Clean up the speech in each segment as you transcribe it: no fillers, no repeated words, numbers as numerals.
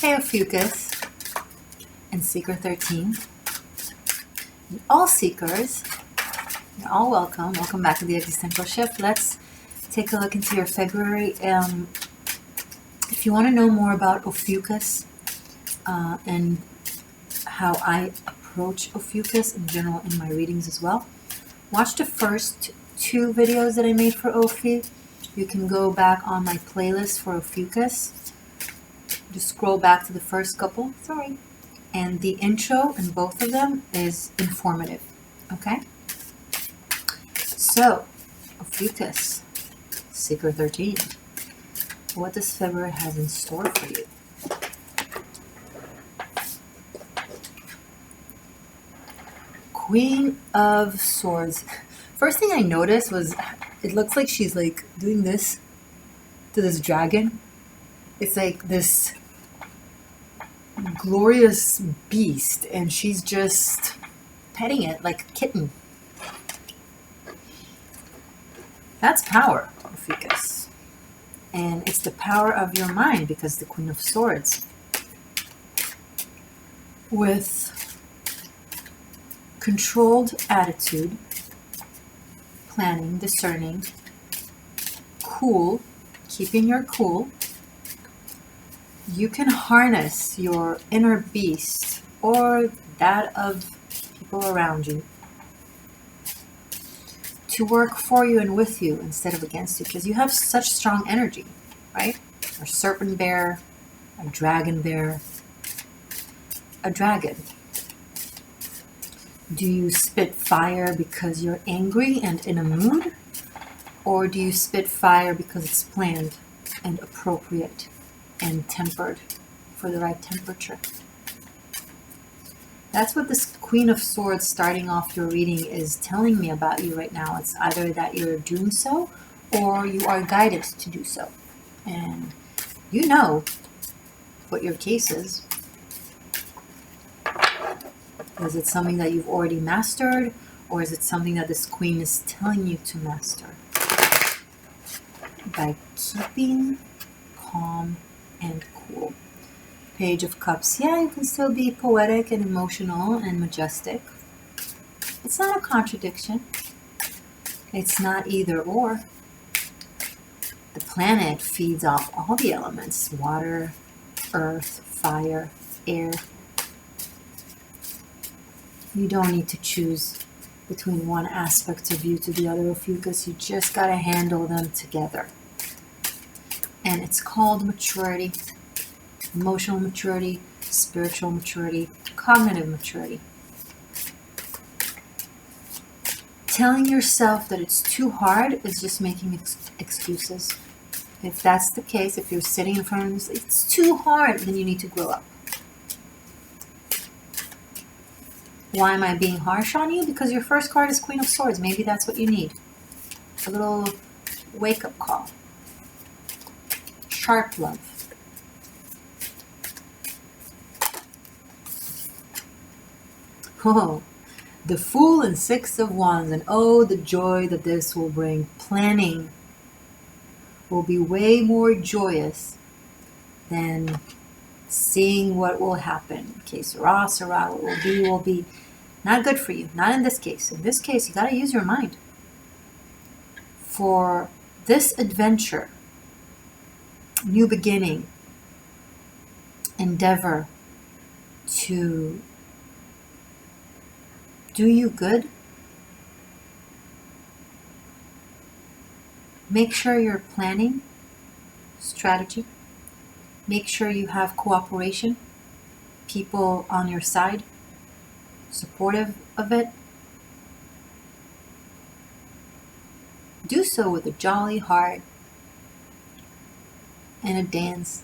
Hey Ophiuchus and Seeker 13. And all seekers, you're all welcome. Welcome back to the Existential Shift. Let's take a look into your February. If you want to know more about Ophiuchus and how I approach Ophiuchus in general in my readings as well, watch the first 2 videos that I made for Ophi. You can go back on my playlist for Ophiuchus. Just scroll back to the first couple. Sorry. And the intro in both of them is informative. Okay? So, Ophiuchus, Seeker 13. What does February have in store for you? Queen of Swords. First thing I noticed was it looks like she's like doing this to this dragon. It's like this glorious beast and she's just petting it like a kitten. That's power, Ophiuchus. And it's the power of your mind because the Queen of Swords with controlled attitude, planning, discerning, cool, keeping your cool, you can harness your inner beast or that of people around you to work for you and with you instead of against you, because you have such strong energy, right? A serpent bear, a dragon bear, a dragon. Do you spit fire because you're angry and in a mood? Or do you spit fire because it's planned and appropriate and tempered for the right temperature? That's what this Queen of Swords starting off your reading is telling me about you right now. It's either that you're doing so or you are guided to do so. And you know what your case is. Is it something that you've already mastered, or is it something that this queen is telling you to master? By keeping calm and cool. Page of Cups. Yeah, you can still be poetic and emotional and majestic. It's not a contradiction. It's not either or. The planet feeds off all the elements: water, earth, fire, air. You don't need to choose between one aspect of you to the other, Ophiuchus. You just got to handle them together. And it's called maturity. Emotional maturity, spiritual maturity, cognitive maturity. Telling yourself that it's too hard is just making excuses. If that's the case, if you're sitting in front of this, it's too hard, then you need to grow up. Why am I being harsh on you? Because your first card is Queen of Swords. Maybe that's what you need. A little wake-up call. Sharp love. Oh, the Fool and 6 of Wands. And oh, the joy that this will bring. Planning will be way more joyous than seeing what will happen. Okay, Sarah, what will be. Not good for you. Not in this case. In this case, you got to use your mind. For this adventure, new beginning, endeavor to do you good, make sure you're planning, strategy. Make sure you have cooperation, people on your side, supportive of it. Do so with a jolly heart and a dance,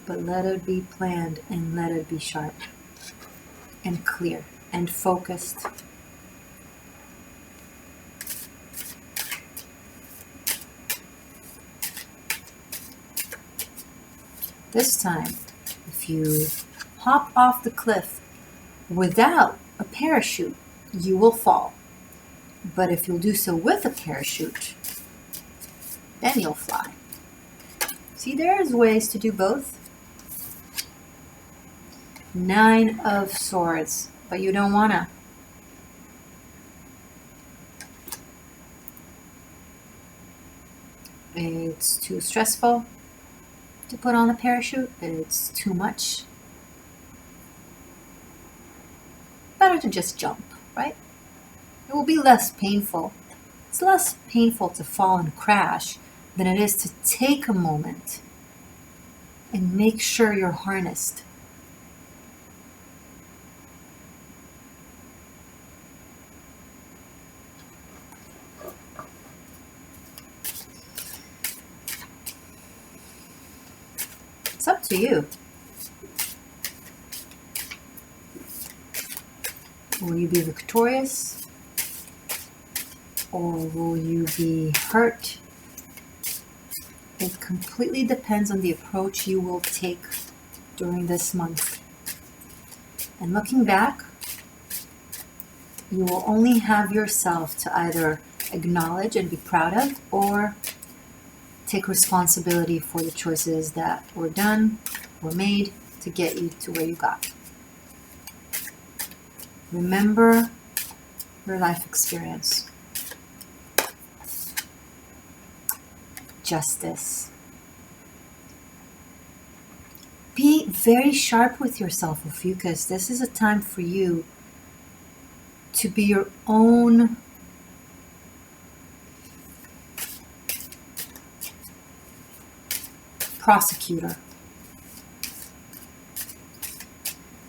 but let it be planned and let it be sharp and clear and focused. This time, if you hop off the cliff without a parachute, you will fall. But if you'll do so with a parachute, then you'll fly. See, there's ways to do both. 9 of Swords, but you don't wanna. It's too stressful to put on the parachute. It's too much. Better to just jump, right? It will be less painful. It's less painful to fall and crash than it is to take a moment and make sure you're harnessed. It's up to you. Will you be victorious? Or will you be hurt? It completely depends on the approach you will take during this month. And looking back, you will only have yourself to either acknowledge and be proud of, or take responsibility for the choices that were done, were made to get you to where you got. Remember your life experience. Justice. Be very sharp with yourself, Ophiuchus. This is a time for you to be your own prosecutor.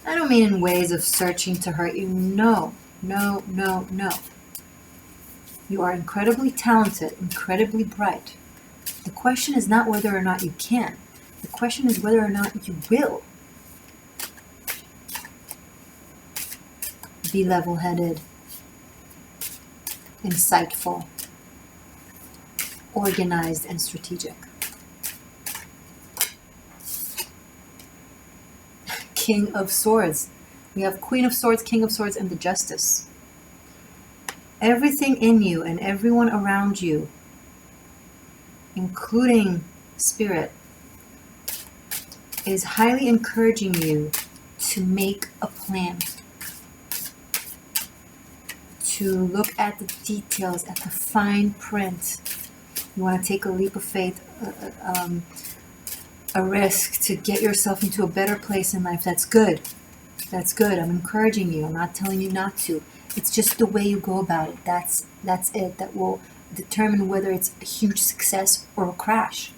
I don't mean in ways of searching to hurt you. No, no, no, no. You are incredibly talented, incredibly bright. The question is not whether or not you can. The question is whether or not you will. Be level-headed, insightful, organized, and strategic. King of Swords. We have Queen of Swords, King of Swords, and the Justice. Everything in you and everyone around you, including Spirit, is highly encouraging you to make a plan, to look at the details, at the fine print. You want to take a leap of faith, a risk to get yourself into a better place in life. That's good. That's good. I'm encouraging you. I'm not telling you not to. It's just the way you go about it. That's it. That will determine whether it's a huge success or a crash.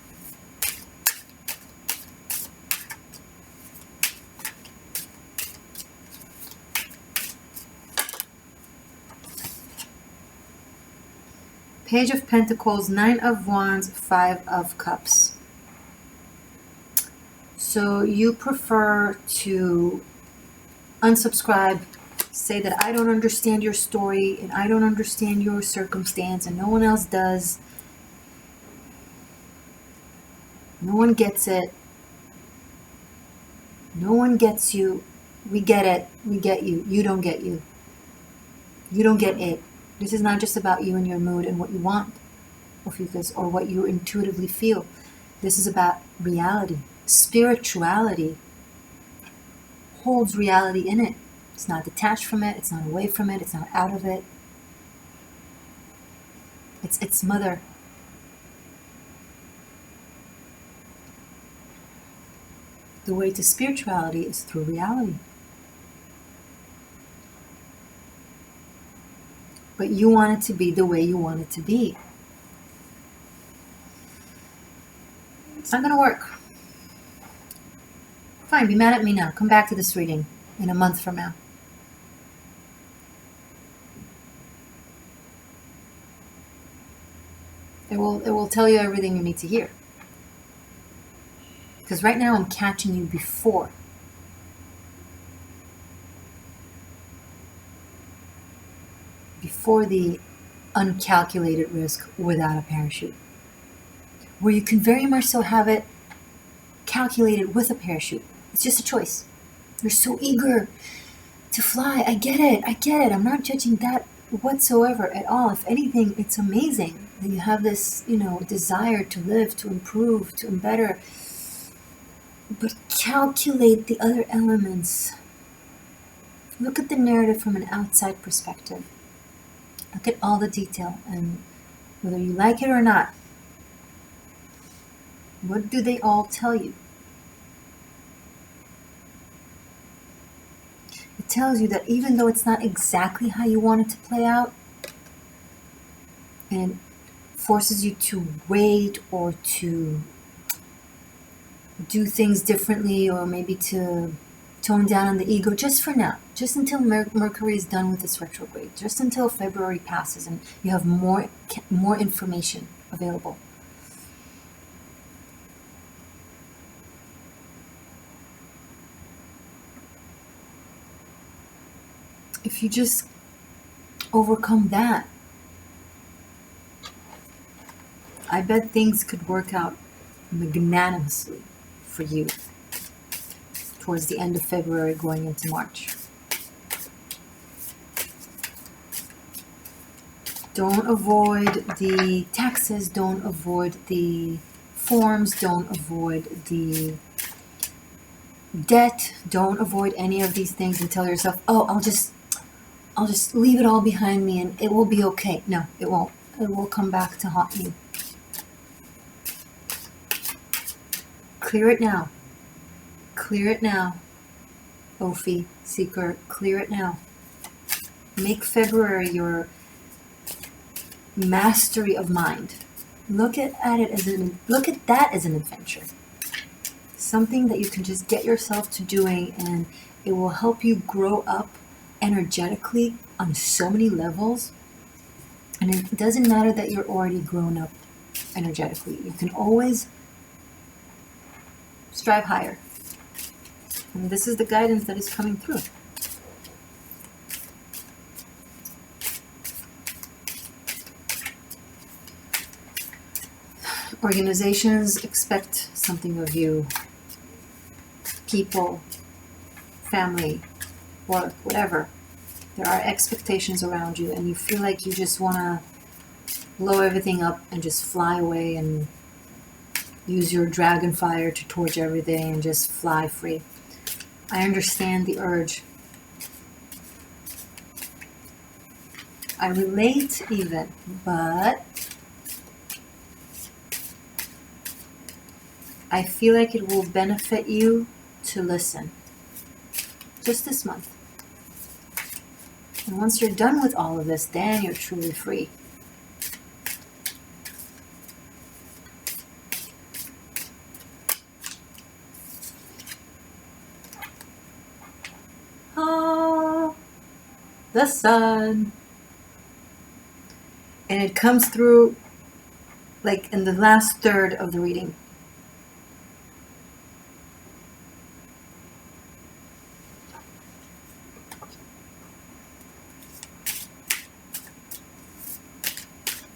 Page of Pentacles, 9 of Wands, 5 of Cups. So you prefer to unsubscribe, say that I don't understand your story and I don't understand your circumstance and no one else does. No one gets it. No one gets you. We get it. We get you. You don't get you. You don't get it. This is not just about you and your mood and what you want, Ophiuchus, or what you intuitively feel. This is about reality. Spirituality holds reality in it. It's not detached from it. It's not away from it. It's not out of it. It's its mother. The way to spirituality is through reality. But you want it to be the way you want it to be. It's not going to work. Fine, be mad at me now. Come back to this reading in a month from now. It will tell you everything you need to hear. Because right now I'm catching you before the uncalculated risk without a parachute. Where you can very much so have it calculated with a parachute. It's just a choice. You're so eager to fly. I get it. I'm not judging that whatsoever at all. If anything, it's amazing that you have this, desire to live, to improve, to better. But calculate the other elements. Look at the narrative from an outside perspective. Look at all the detail, and whether you like it or not, what do they all tell you? It tells you that even though it's not exactly how you want it to play out, and forces you to wait or to do things differently, or maybe to tone down on the ego just for now, just until Mercury is done with its retrograde, just until February passes and you have more information available. If you just overcome that, I bet things could work out magnanimously for you towards the end of February going into March. Don't avoid the taxes, don't avoid the forms, don't avoid the debt, don't avoid any of these things and tell yourself, oh, I'll just leave it all behind me and it will be okay. No, it won't. It will come back to haunt you. Clear it now. Clear it now. Ophi, Seeker, clear it now. Make February your mastery of mind. Look at that as an adventure. Something that you can just get yourself to doing, and it will help you grow up energetically on so many levels. And it doesn't matter that you're already grown up energetically. You can always strive higher. And this is the guidance that is coming through. Organizations expect something of you. People, family, work, whatever. There are expectations around you, and you feel like you just want to blow everything up and just fly away and use your dragon fire to torch everything and just fly free. I understand the urge. I relate even, but I feel like it will benefit you to listen. Just this month. And once you're done with all of this, then you're truly free. Ah, the sun. And it comes through like in the last third of the reading.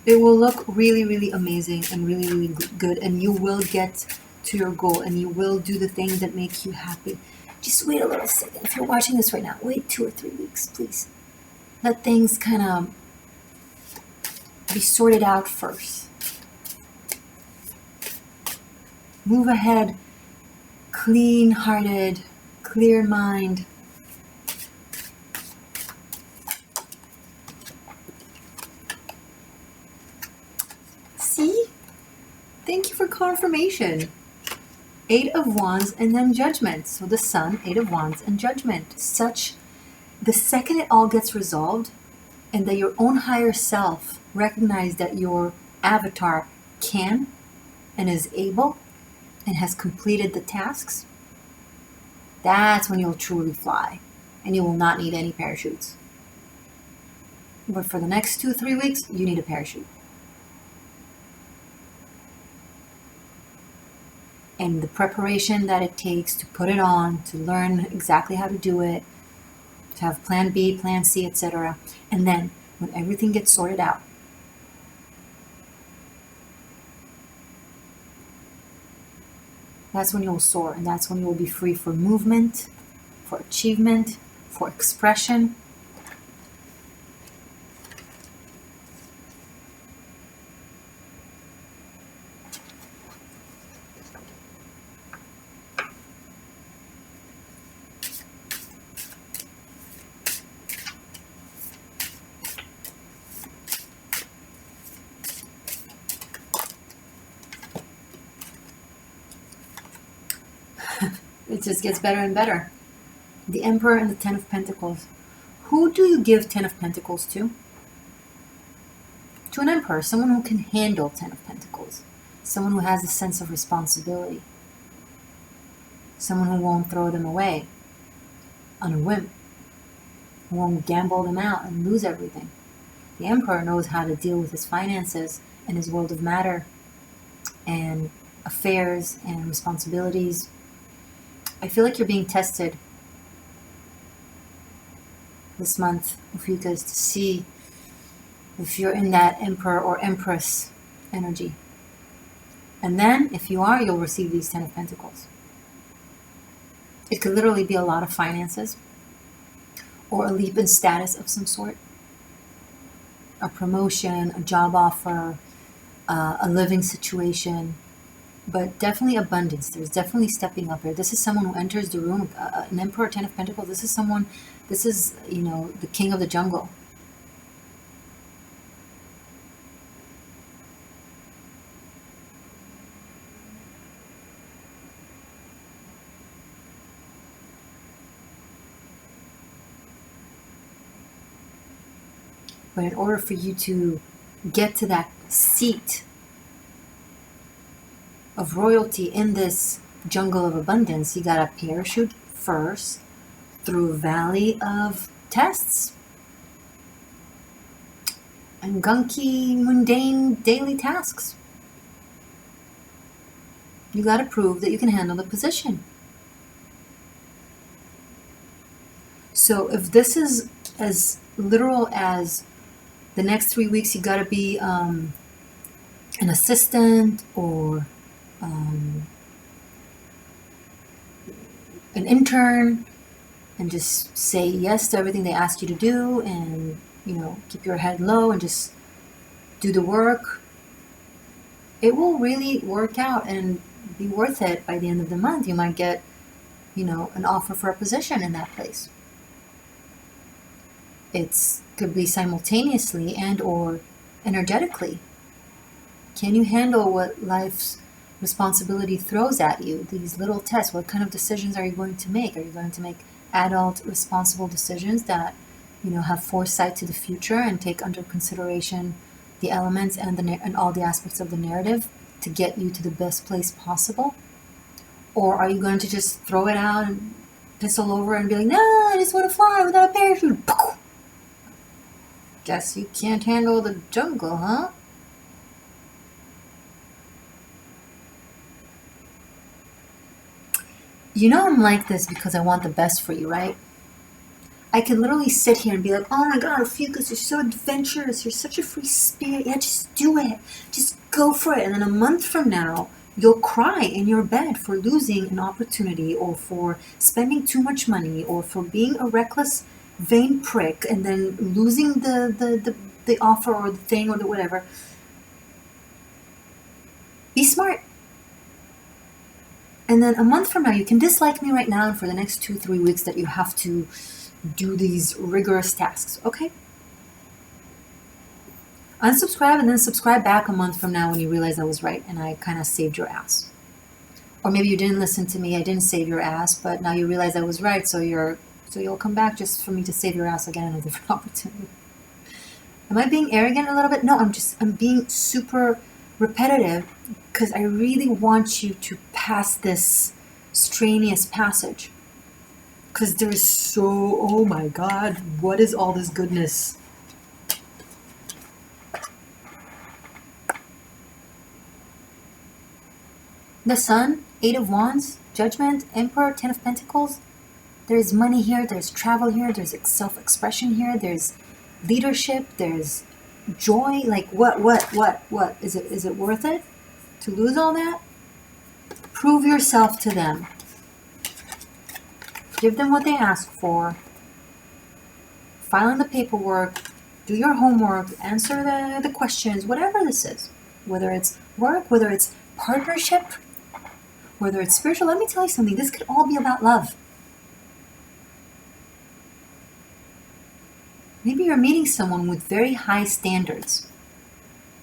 It will look really, really amazing and really, really good, and you will get to your goal, and you will do the things that make you happy. Just wait a little second. If you're watching this right now, wait 2 or 3 weeks, please. Let things kind of be sorted out first. Move ahead, clean-hearted, clear mind. See? Thank you for confirmation. 8 of Wands and then Judgment. So the Sun, 8 of Wands and Judgment. The second it all gets resolved, and that your own higher self recognize that your avatar can and is able and has completed the tasks, that's when you'll truly fly, and you will not need any parachutes. But for the next 2-3 weeks, you need a parachute. And the preparation that it takes to put it on, to learn exactly how to do it, to have plan B, plan C, etc. And then when everything gets sorted out, that's when you'll soar, and that's when you will be free for movement, for achievement, for expression. It just gets better and better. The Emperor and the Ten of Pentacles. Who do you give Ten of Pentacles to? To an Emperor, someone who can handle Ten of Pentacles. Someone who has a sense of responsibility. Someone who won't throw them away on a whim. Who won't gamble them out and lose everything. The Emperor knows how to deal with his finances and his world of matter and affairs and responsibilities. I feel like you're being tested this month, Ophiuchus, to see if you're in that Emperor or Empress energy. And then, if you are, you'll receive these Ten of Pentacles. It could literally be a lot of finances or a leap in status of some sort. A promotion, a job offer, a living situation, but definitely abundance. There's definitely stepping up here. This is someone who enters the room, an Emperor, Ten of Pentacles. This is, the king of the jungle. But in order for you to get to that seat of royalty in this jungle of abundance, you gotta parachute first through a valley of tests and gunky, mundane daily tasks. You gotta prove that you can handle the position. So if this is as literal as the next 3 weeks, you gotta be an assistant or an intern, and just say yes to everything they ask you to do, and keep your head low and just do the work. It will really work out and be worth it by the end of the month. You might get an offer for a position in that place. It could be simultaneously and or energetically. Can you handle what life's responsibility throws at you? These little tests. What kind of decisions are you going to make? Are you going to make adult, responsible decisions that have foresight to the future and take under consideration the elements and all the aspects of the narrative to get you to the best place possible? Or are you going to just throw it out and piss all over and be like, no, I just want to fly without a parachute? Guess you can't handle the jungle, huh? I'm like this because I want the best for you, right? I could literally sit here and be like, oh my God, Ophiuchus, you're so adventurous. You're such a free spirit. Yeah, just do it. Just go for it. And then a month from now, you'll cry in your bed for losing an opportunity, or for spending too much money, or for being a reckless, vain prick, and then losing the offer or the thing or the whatever. Be smart. And then a month from now, you can dislike me right now, and for the next 2-3 weeks that you have to do these rigorous tasks, okay? Unsubscribe and then subscribe back a month from now when you realize I was right and I kind of saved your ass. Or maybe you didn't listen to me, I didn't save your ass, but now you realize I was right, so you'll come back just for me to save your ass again in a different opportunity. Am I being arrogant a little bit? No, I'm being super repetitive because I really want you to pass this strenuous passage. Because there's oh my God, what is all this goodness? The Sun, Eight of Wands, Judgment, Emperor, Ten of Pentacles. There's money here, there's travel here, there's self-expression here, there's leadership, there's joy. Like what? Is it worth it to lose all that? Prove yourself to them. Give them what they ask for. File in the paperwork. Do your homework. Answer the questions. Whatever this is. Whether it's work, whether it's partnership, whether it's spiritual. Let me tell you something. This could all be about love. Maybe you're meeting someone with very high standards,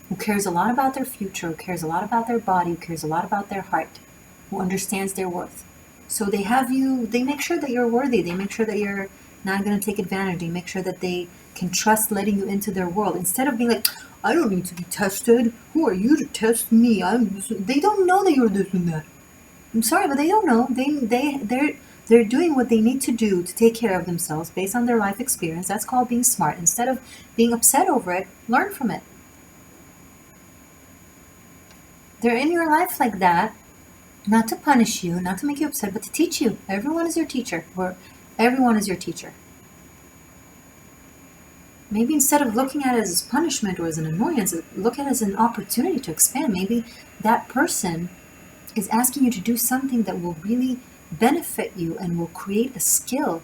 who cares a lot about their future, who cares a lot about their body, who cares a lot about their heart, who understands their worth. So they have you, they make sure that you're worthy. They make sure that you're not going to take advantage. They make sure that they can trust letting you into their world. Instead of being like, I don't need to be tested. Who are you to test me? They don't know that you're this and that. I'm sorry, but they don't know. They're doing what they need to do to take care of themselves based on their life experience. That's called being smart. Instead of being upset over it, learn from it. They're in your life like that, not to punish you, not to make you upset, but to teach you. Everyone is your teacher. Everyone is your teacher. Maybe instead of looking at it as punishment or as an annoyance, look at it as an opportunity to expand. Maybe that person is asking you to do something that will really benefit you and will create a skill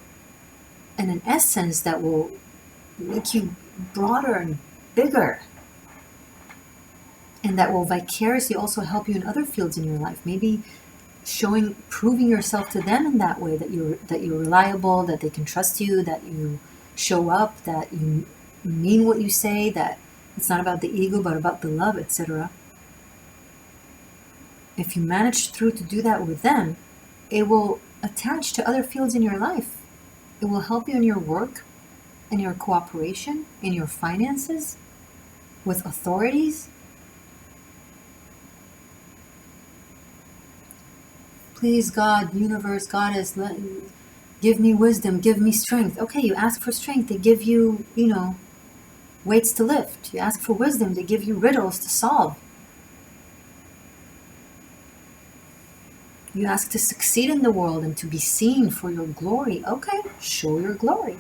and an essence that will make you broader and bigger. And that will vicariously also help you in other fields in your life. Maybe proving yourself to them in that way, that you're reliable, that they can trust you, that you show up, that you mean what you say, that it's not about the ego but about the love, etc. If you manage to do that with them, it will attach to other fields in your life. It will help you in your work, in your cooperation, in your finances, with authorities. Please, God, universe, Goddess, give me wisdom, give me strength. Okay, you ask for strength, they give you, weights to lift. You ask for wisdom, they give you riddles to solve. You ask to succeed in the world and to be seen for your glory. Okay, show your glory.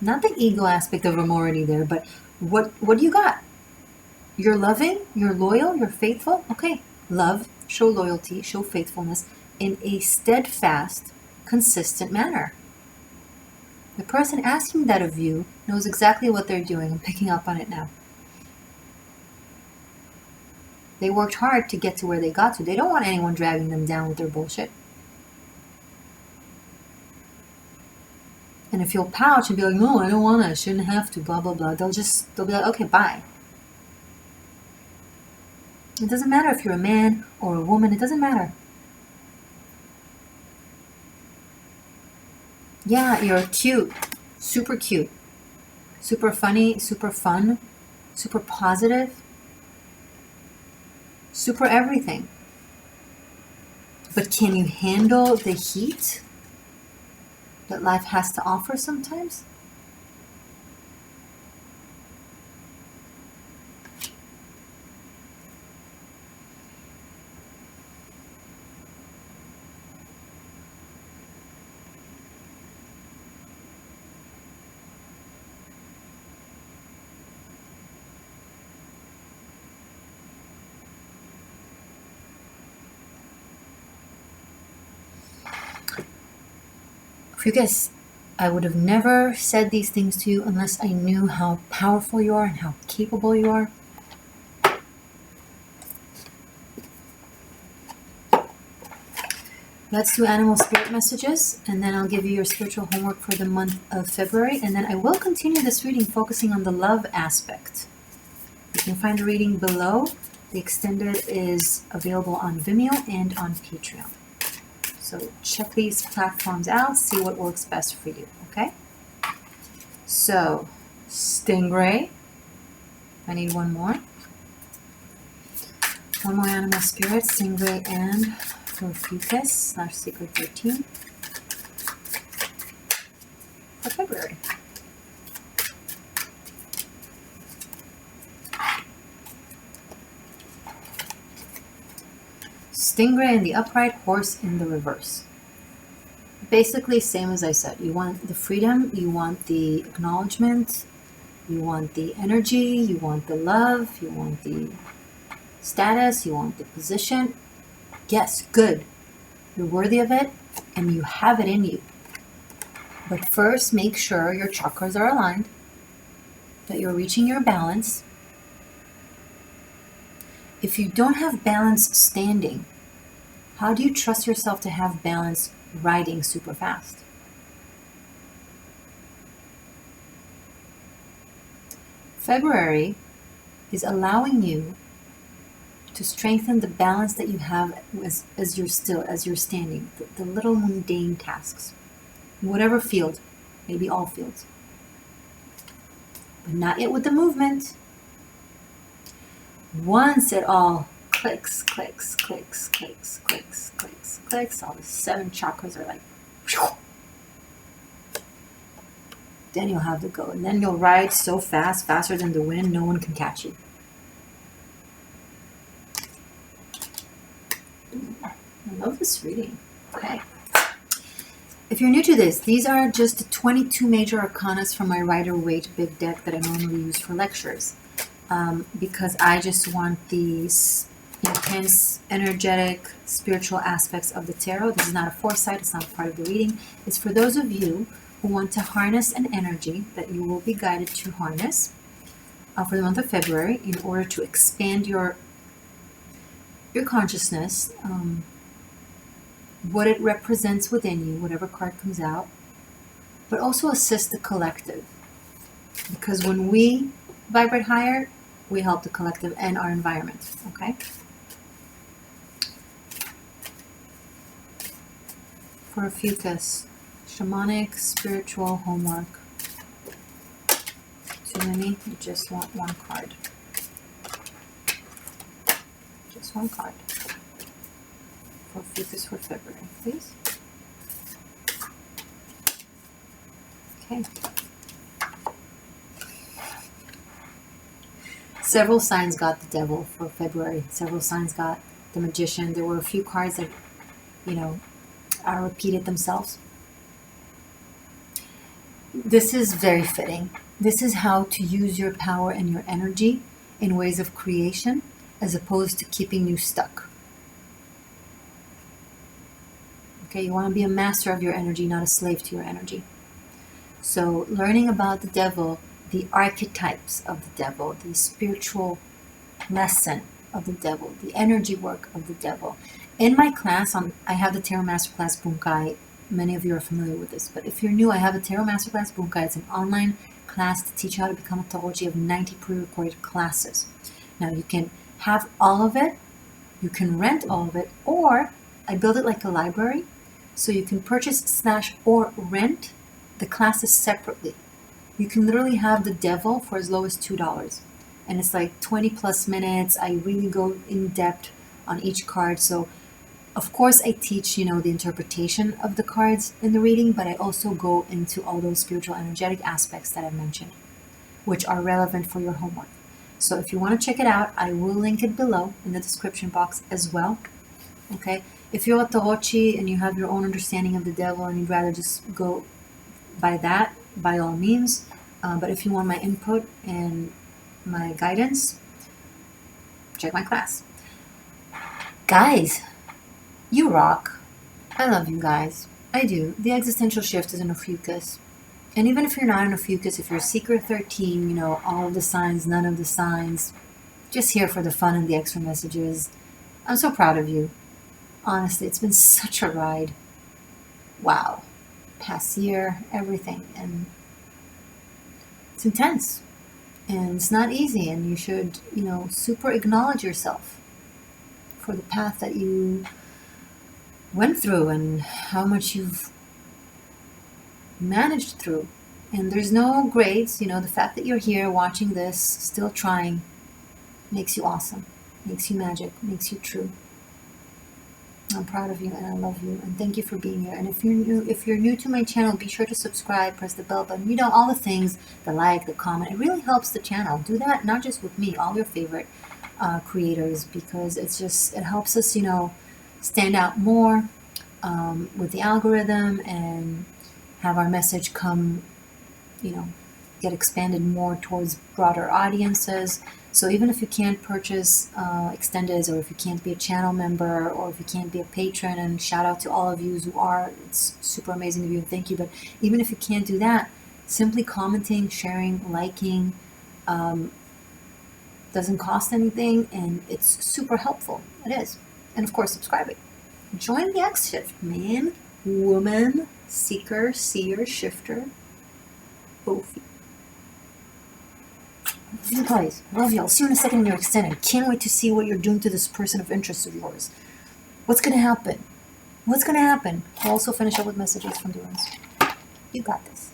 Not the ego aspect of I'm already there, but what do you got? You're loving, you're loyal, you're faithful. Okay, love, show loyalty, show faithfulness in a steadfast, consistent manner. The person asking that of you knows exactly what they're doing. I'm picking up on it now. They worked hard to get to where they got to. They don't want anyone dragging them down with their bullshit. And if you'll pouch and be like, no, I don't want to, I shouldn't have to, blah, blah, blah, they'll be like, okay, bye. It doesn't matter if you're a man or a woman, it doesn't matter. Yeah, you're cute, super funny, super fun, super positive, super everything. But can you handle the heat that life has to offer sometimes? Ophiuchus, I would have never said these things to you unless I knew how powerful you are and how capable you are. Let's do animal spirit messages, and then I'll give you your spiritual homework for the month of February, and then I will continue this reading focusing on the love aspect. You can find the reading below. The extended is available on Vimeo and on Patreon. So check these platforms out, see what works best for you, okay? So, Stingray. I need one more. One more animal spirit, Stingray and Ophiuchus / Secret 13 for February. Stingray in the upright, horse in the reverse. Basically, same as I said. You want the freedom, you want the acknowledgement, you want the energy, you want the love, you want the status, you want the position. Yes, good. You're worthy of it, and you have it in you. But first, make sure your chakras are aligned, that you're reaching your balance. If you don't have balance standing, how do you trust yourself to have balance riding super fast? February is allowing you to strengthen the balance that you have as you're standing, the little mundane tasks, whatever field, maybe all fields, but not yet with the movement. Once it all clicks, clicks, clicks, clicks, clicks, clicks, clicks, all the 7 chakras are like, then you'll have to go. And then you'll ride so fast, faster than the wind, no one can catch you. I love this reading. Okay. If you're new to this, these are just the 22 major arcanas from my Rider-Waite big deck that I normally use for lectures. Because I just want these intense, energetic, spiritual aspects of the tarot. This is not a foresight, it's not part of the reading. It's for those of you who want to harness an energy that you will be guided to harness for the month of February in order to expand your consciousness, what it represents within you, whatever card comes out, but also assist the collective. Because when we vibrate higher, we help the collective and our environment, okay? For Ophiuchus, shamanic spiritual homework. Too many? You just want one card. Just one card. For Ophiuchus for February, please. Okay. Several signs got the devil for February. Several signs got the magician. There were a few cards that, repeated themselves. This is very fitting. This is how to use your power and your energy in ways of creation as opposed to keeping you stuck. Okay, you want to be a master of your energy, not a slave to your energy. So learning about the devil, the archetypes of the devil, the spiritual lesson of the devil, the energy work of the devil. In my class, I have the Tarot Masterclass Bunkai. Many of you are familiar with this, but if you're new, I have a Tarot Masterclass Bunkai. It's an online class to teach you how to become a Tarochi of 90 pre-recorded classes. Now, you can have all of it, you can rent all of it, or I build it like a library, so you can purchase / or rent the classes separately. You can literally have the devil for as low as $2. And it's like 20 plus minutes. I really go in depth on each card. So of course I teach, the interpretation of the cards in the reading, but I also go into all those spiritual energetic aspects that I mentioned, which are relevant for your homework. So if you want to check it out, I will link it below in the description box as well. Okay. If you're a Tarochi and you have your own understanding of the devil and you'd rather just go by that, by all means. But if you want my input and my guidance, check my class. Guys, you rock. I love you guys. I do. The Existential Shift is an Ophiuchus. And even if you're not an Ophiuchus, if you're Seeker 13, all of the signs, none of the signs, just here for the fun and the extra messages. I'm so proud of you. Honestly, it's been such a ride. Wow. Past year, everything. And it's intense. And it's not easy. And you should, super acknowledge yourself for the path that you went through and how much you've managed through. And there's no grades. The fact that you're here watching this, still trying, makes you awesome. Makes you magic. Makes you true. I'm proud of you and I love you and thank you for being here. And if you're new to my channel, be sure to subscribe, press the bell button, all the things, the like, the comment. It really helps the channel. Do that not just with me, all your favorite creators, because it helps us, stand out more with the algorithm and have our message come, get expanded more towards broader audiences. So even if you can't purchase extendeds, or if you can't be a channel member, or if you can't be a patron, and shout out to all of you who are, it's super amazing of you and thank you. But even if you can't do that, simply commenting, sharing, liking doesn't cost anything, and it's super helpful. It is. And of course, subscribing. Join the X Shift, man, woman, seeker, seer, shifter, Ophi. Love you guys. Love you. I'll see you in a second in your extended. Can't wait to see what you're doing to this person of interest of yours. What's going to happen? What's going to happen? I'll also finish up with messages from Durance. You got this.